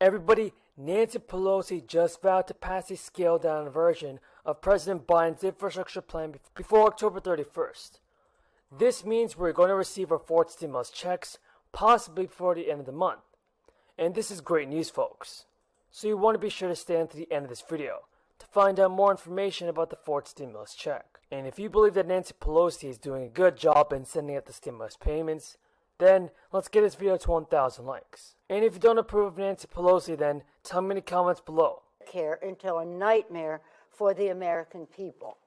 Everybody, Nancy Pelosi just vowed to pass a scaled-down version of President Biden's infrastructure plan before October 31st. This means we're going to receive our fourth stimulus checks, possibly before the end of the month. And this is great news, folks. So you want to be sure to stay until the end of this video to find out more information about the fourth stimulus check. And if you believe that Nancy Pelosi is doing a good job in sending out the stimulus payments, then let's get this video to 1,000 likes. And if you don't approve of Nancy Pelosi, then tell me in the comments below. Care until a nightmare for the American people.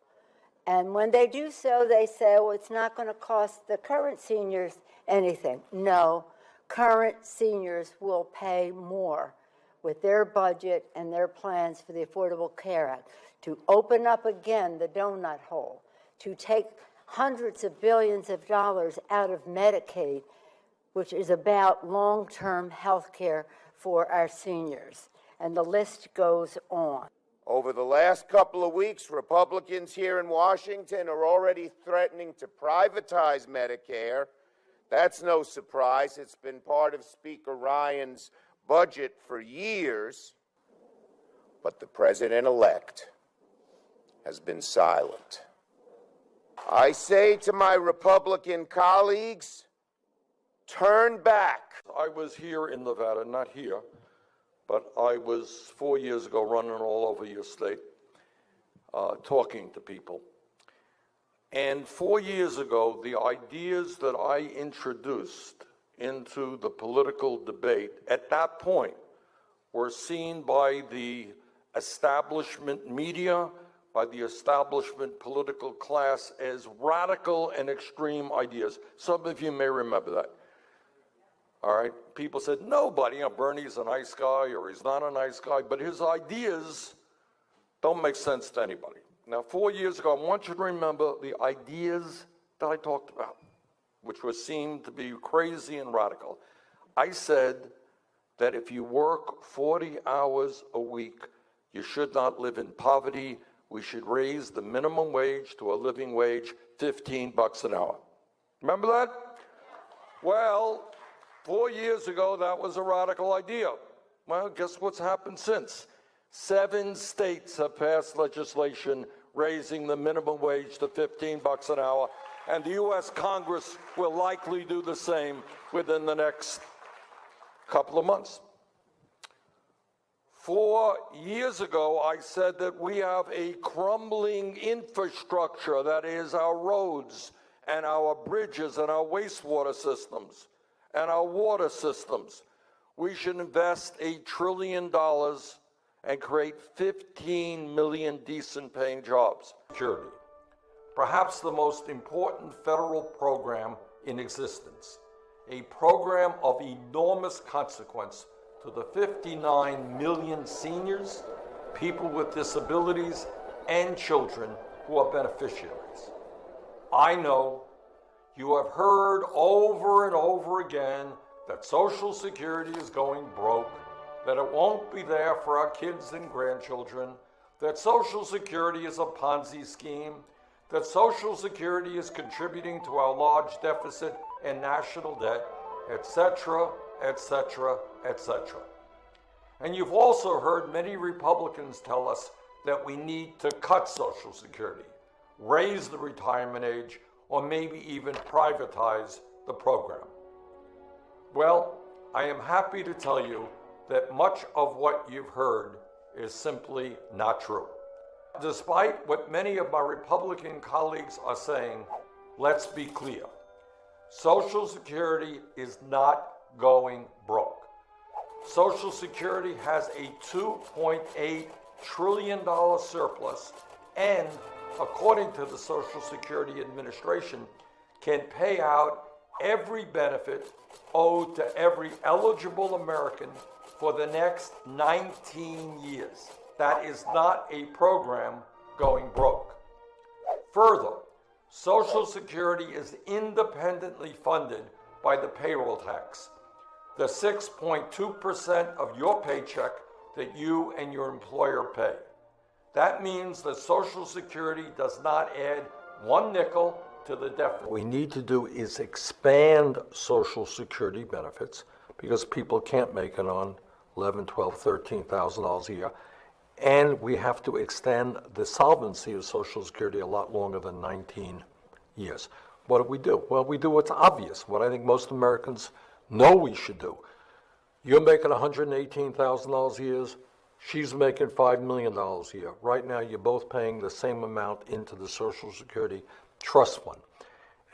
And when they do so, they say, well, it's not going to cost the current seniors anything. No, current seniors will pay more with their budget and their plans for the Affordable Care Act to open up again the donut hole, to take hundreds of billions of dollars out of Medicaid, which is about long-term health care for our seniors. And the list goes on. Over the last couple of weeks, Republicans here in Washington are already threatening to privatize Medicare. That's no surprise. It's been part of Speaker Ryan's budget for years. But the president-elect has been silent. I say to my Republican colleagues, turn back. I was here in Nevada, not here, but I was 4 years ago running all over your state, talking to people. And 4 years ago, the ideas that I introduced into the political debate at that point were seen by the establishment media, by the establishment political class as radical and extreme ideas. Some of you may remember that. All right, people said, nobody, Bernie's a nice guy or he's not a nice guy, but his ideas don't make sense to anybody. Now, 4 years ago, I want you to remember the ideas that I talked about, which were seen to be crazy and radical. I said that if you work 40 hours a week, you should not live in poverty. We should raise the minimum wage to a living wage, $15 an hour. Remember that? Well, 4 years ago, that was a radical idea. Well, guess what's happened since? 7 states have passed legislation raising the minimum wage to $15 an hour, and the U.S. Congress will likely do the same within the next couple of months. 4 years ago, I said that we have a crumbling infrastructure, that is our roads and our bridges and our wastewater systems and our water systems. We should invest $1 trillion and create 15 million decent paying jobs. Security, perhaps the most important federal program in existence, a program of enormous consequence to the 59 million seniors, people with disabilities, and children who are beneficiaries. I know you have heard over and over again that Social Security is going broke, that it won't be there for our kids and grandchildren, that Social Security is a Ponzi scheme, that Social Security is contributing to our large deficit and national debt, etc., etc., etc. And you've also heard many Republicans tell us that we need to cut Social Security, raise the retirement age, or maybe even privatize the program. Well, I am happy to tell you that much of what you've heard is simply not true. Despite what many of my Republican colleagues are saying, let's be clear. Social Security is not going broke. Social Security has a $2.8 trillion surplus and, according to the Social Security Administration, can pay out every benefit owed to every eligible American for the next 19 years. That is not a program going broke. Further, Social Security is independently funded by the payroll tax, the 6.2% of your paycheck that you and your employer pay. That means that Social Security does not add one nickel to the deficit. What we need to do is expand Social Security benefits because people can't make it on $11,000, $12,000, $13,000 a year. And we have to extend the solvency of Social Security a lot longer than 19 years. What do? Well, we do what's obvious, what I think most Americans know we should do. You're making $118,000 a year. She's making $5 million a year. Right now, you're both paying the same amount into the Social Security Trust Fund.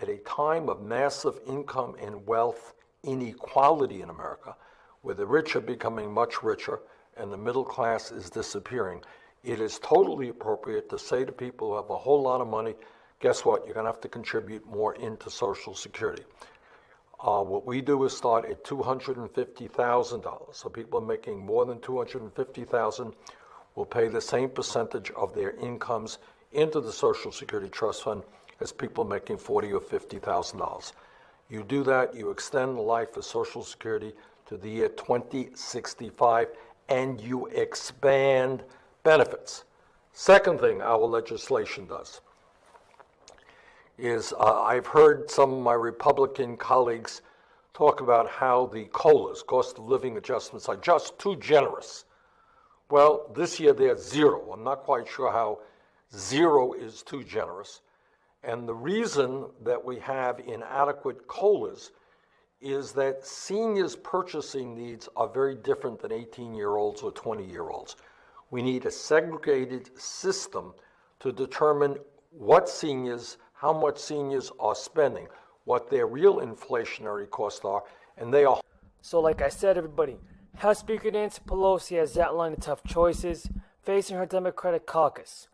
At a time of massive income and wealth inequality in America, where the rich are becoming much richer and the middle class is disappearing, it is totally appropriate to say to people who have a whole lot of money, guess what, you're going to have to contribute more into Social Security. What we do is start at $250,000. So people making more than $250,000 will pay the same percentage of their incomes into the Social Security Trust Fund as people making $40,000 or $50,000. You do that, you extend the life of Social Security to the year 2065, and you expand benefits. Second thing our legislation does is I've heard some of my Republican colleagues talk about how the COLAs, cost of living adjustments, are just too generous. Well, this year they're zero. I'm not quite sure how zero is too generous. And the reason that we have inadequate COLAs is that seniors' purchasing needs are very different than 18-year-olds or 20-year-olds. We need a segregated system to determine what seniors, how much seniors are spending, what their real inflationary costs are, and they are. So like I said, everybody, House Speaker Nancy Pelosi has outlined the tough choices facing her Democratic caucus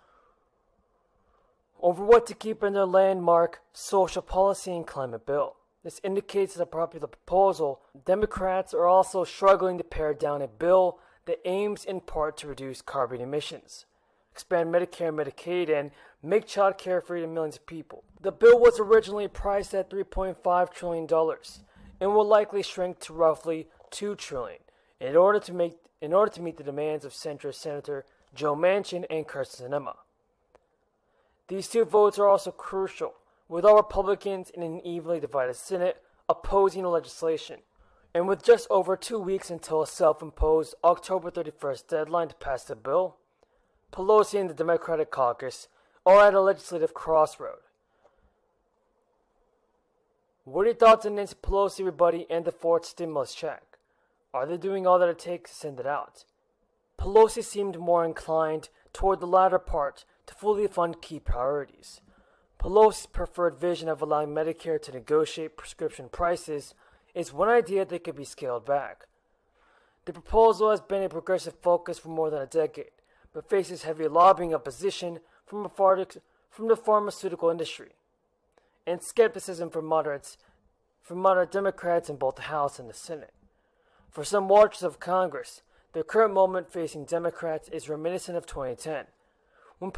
over what to keep in their landmark social policy and climate bill. This indicates a popular proposal. Democrats are also struggling to pare down a bill that aims in part to reduce carbon emissions, expand Medicare and Medicaid, and make child care free to millions of people. The bill was originally priced at $3.5 trillion and will likely shrink to roughly $2 trillion in order to meet the demands of centrist Senator Joe Manchin and Kyrsten Sinema. These two votes are also crucial, with all Republicans in an evenly divided Senate opposing the legislation. And with just over 2 weeks until a self-imposed October 31st deadline to pass the bill, Pelosi and the Democratic caucus are at a legislative crossroad. What are your thoughts on Nancy Pelosi, everybody, and the fourth stimulus check? Are they doing all that it takes to send it out? Pelosi seemed more inclined toward the latter part to fully fund key priorities. Pelosi's preferred vision of allowing Medicare to negotiate prescription prices is one idea that could be scaled back. The proposal has been a progressive focus for more than a decade, but faces heavy lobbying opposition from the pharmaceutical industry, and skepticism from moderate Democrats in both the House and the Senate. For some watchers of Congress, the current moment facing Democrats is reminiscent of 2010, when the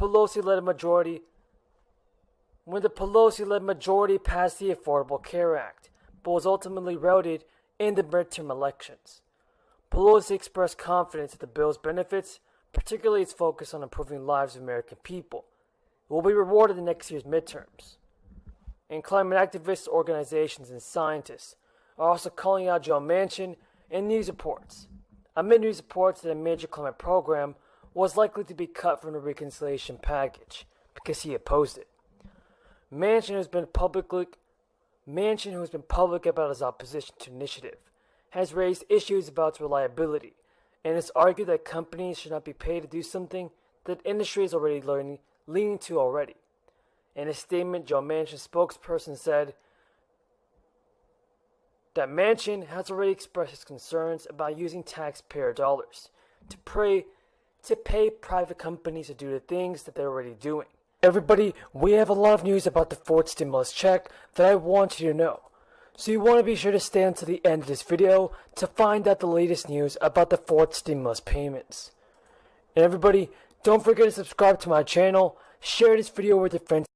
Pelosi-led majority passed the Affordable Care Act, but was ultimately routed in the midterm elections. Pelosi expressed confidence that the bill's benefits, particularly its focus on improving lives of American people, will be rewarded in next year's midterms. And climate activists, organizations, and scientists are also calling out Joe Manchin in news reports, amid news reports that a major climate program was likely to be cut from the reconciliation package because he opposed it. Manchin, who has been public about his opposition to the initiative, has raised issues about its reliability and has argued that companies should not be paid to do something that industry is already leaning to already. In a statement, Joe Manchin's spokesperson said that Manchin has already expressed his concerns about using taxpayer dollars to pay private companies to do the things that they're already doing. Everybody, we have a lot of news about the fourth stimulus check that I want you to know. So you want to be sure to stay until the end of this video to find out the latest news about the fourth stimulus payments. And everybody, don't forget to subscribe to my channel, share this video with your friends.